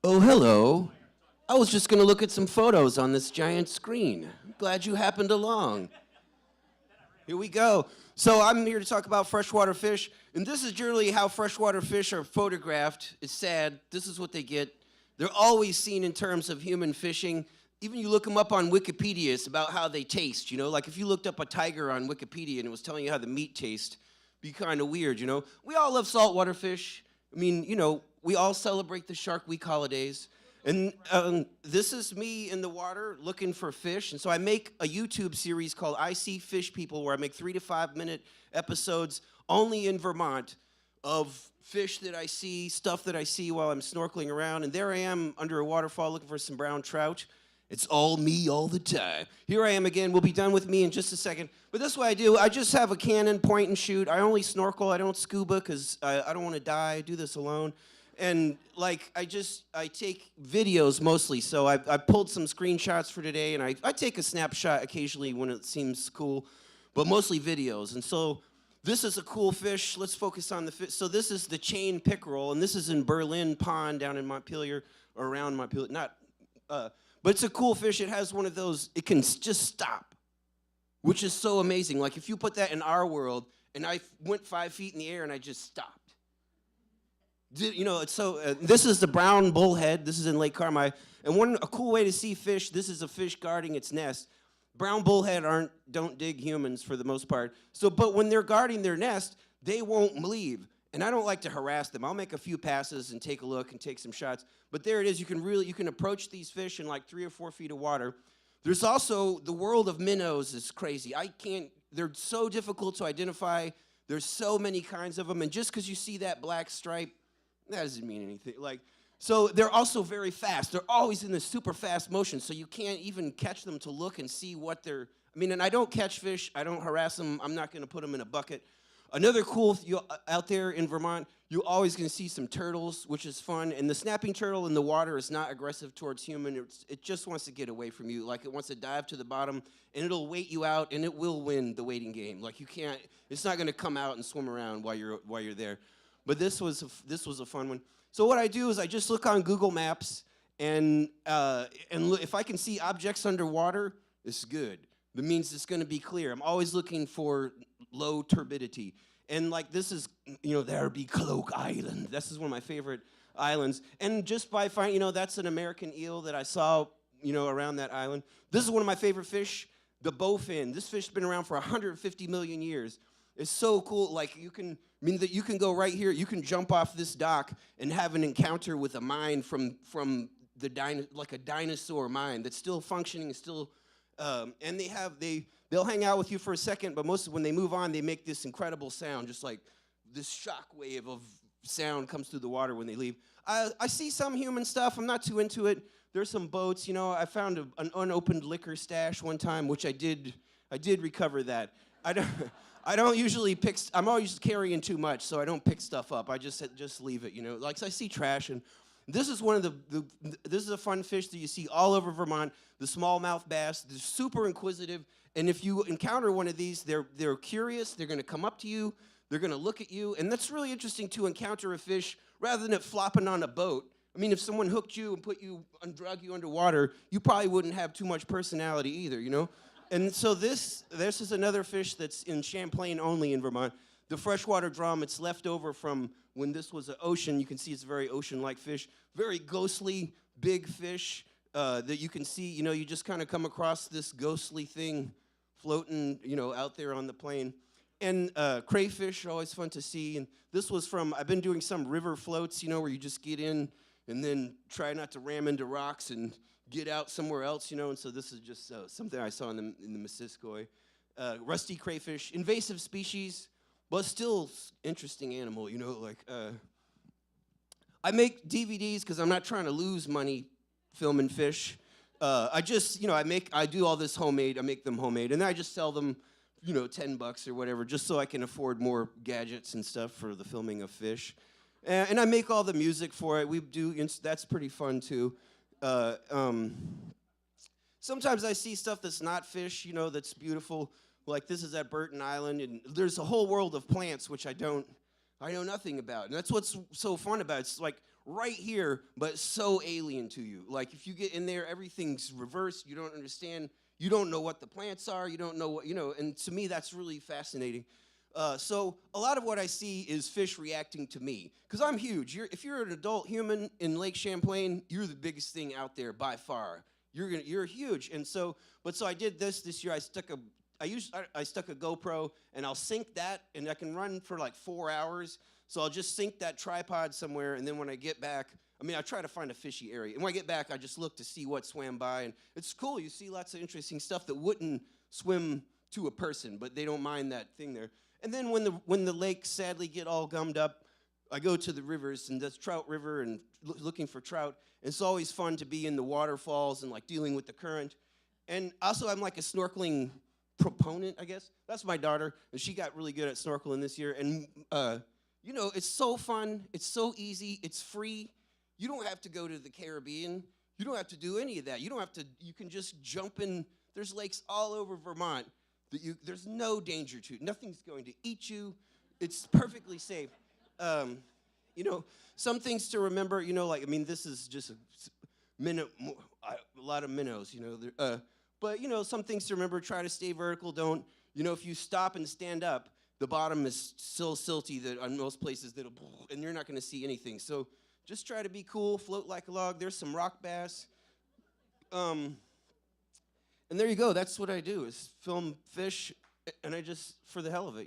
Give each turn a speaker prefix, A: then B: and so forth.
A: Oh, hello. I was just going to look at some photos on this giant screen. I'm glad you happened along. Here we go. So I'm here to talk about freshwater fish, and this is generally how freshwater fish are photographed. It's sad. This is what they get. They're always seen in terms of human fishing. Even you look them up on Wikipedia, it's about how they taste, you know? Like if you looked up a tiger on Wikipedia and it was telling you how the meat tastes, it'd be kind of weird, you know? We all love saltwater fish. I mean, you know, we all celebrate the Shark Week holidays. And this is me in the water looking for fish. And so I make a YouTube series called I See Fish People, where I make 3 to 5 minute episodes only in Vermont of fish that I see, stuff that I see while I'm snorkeling around. And there I am under a waterfall looking for some brown trout. It's all me all the time. Here I am again. We'll be done with me in just a second. But this is what I do. I just have a Canon point and shoot. I only snorkel. I don't scuba because I don't want to die. I do this alone. And like I take videos mostly. So I pulled some screenshots for today, and I take a snapshot occasionally when it seems cool, but mostly videos. And so this is a cool fish. Let's focus on the fish. So this is the chain pickerel, and this is in Berlin Pond down in Montpelier, or around Montpelier. But it's a cool fish. It has one of those, it can just stop, which is so amazing. Like if you put that in our world, and I went 5 feet in the air and I just stopped. You know, it's so, this is the brown bullhead. This is in Lake Carmi. And a cool way to see fish, this is a fish guarding its nest. Brown bullhead don't dig humans for the most part. So, but when they're guarding their nest, they won't leave. And I don't like to harass them. I'll make a few passes and take a look and take some shots. But there it is. You can approach these fish in like 3 or 4 feet of water. There's also the world of minnows is crazy. They're so difficult to identify. There's so many kinds of them. And just because you see that black stripe, that doesn't mean anything. So they're also very fast. They're always in this super fast motion, so you can't even catch them to look and see what they're. And I don't catch fish. I don't harass them. I'm not going to put them in a bucket. Another cool, out there in Vermont, you're always going to see some turtles, which is fun. And the snapping turtle in the water is not aggressive towards human. It just wants to get away from you. Like it wants to dive to the bottom, and it'll wait you out, and it will win the waiting game. Like you can't. It's not going to come out and swim around while you're there. But this was a fun one. So what I do is I just look on Google Maps, and look, if I can see objects underwater, it's good. That means it's going to be clear. I'm always looking for low turbidity. And like this is, there be Cloak Island. This is one of my favorite islands. And just by finding, that's an American eel that I saw, around that island. This is one of my favorite fish, the bowfin. This fish's been around for 150 million years. It's so cool. Like you can go right here. You can jump off this dock and have an encounter with a mine from like a dinosaur mine that's still functioning, still, and they'll hang out with you for a second, but when they move on, they make this incredible sound, just like this shock wave of sound comes through the water when they leave. I see some human stuff. I'm not too into it. There's some boats. I found an unopened liquor stash one time, which I did recover that. I don't usually pick. I'm always carrying too much, so I don't pick stuff up. I just leave it. Like so I see trash, and this is one of this is a fun fish that you see all over Vermont. The smallmouth bass. They're super inquisitive, and if you encounter one of these, they're curious. They're going to come up to you. They're going to look at you, and that's really interesting to encounter a fish rather than it flopping on a boat. If someone hooked you and drug you underwater, you probably wouldn't have too much personality either. And so this is another fish that's in Champlain only in Vermont. The freshwater drum, it's left over from when this was an ocean. You can see it's a very ocean-like fish. Very ghostly, big fish that you can see. You just kind of come across this ghostly thing floating, out there on the plain. And crayfish are always fun to see. And this was I've been doing some river floats, where you just get in and then try not to ram into rocks and get out somewhere else, and so this is just something I saw in the Missisquoi. Rusty crayfish, invasive species, but still interesting animal, I make DVDs because I'm not trying to lose money filming fish. I do all this homemade, I make them homemade, and then I just sell them, $10 or whatever, just so I can afford more gadgets and stuff for the filming of fish. And I make all the music for it. That's pretty fun too. Sometimes I see stuff that's not fish, that's beautiful. Like this is at Burton Island, and there's a whole world of plants which I know nothing about. And that's what's so fun about it. It's like right here, but so alien to you. Like if you get in there, everything's reversed. You don't understand. You don't know what the plants are. You don't know what, and to me, that's really fascinating. So a lot of what I see is fish reacting to me, because I'm huge. If you're an adult human in Lake Champlain, you're the biggest thing out there by far. You're huge, and so I did this year. I stuck a GoPro, and I'll sync that, and I can run for like 4 hours. So I'll just sync that tripod somewhere, and then when I get back, I try to find a fishy area. And when I get back, I just look to see what swam by, and it's cool. You see lots of interesting stuff that wouldn't swim to a person, but they don't mind that thing there. And then when the lakes sadly get all gummed up, I go to the rivers, and that's Trout River, and looking for trout. It's always fun to be in the waterfalls and like dealing with the current. And also, I'm like a snorkeling proponent, I guess. That's my daughter, and she got really good at snorkeling this year. And it's so fun. It's so easy. It's free. You don't have to go to the Caribbean. You don't have to do any of that. You can just jump in. There's lakes all over Vermont that there's no danger to. Nothing's going to eat you. It's perfectly safe. Some things to remember, this is just a lot of minnows, but, some things to remember, try to stay vertical. Don't, if you stop and stand up, the bottom is so silty that on most places, and you're not going to see anything. So just try to be cool, float like a log. There's some rock bass. And there you go. That's what I do, is film fish, and I just, for the hell of it,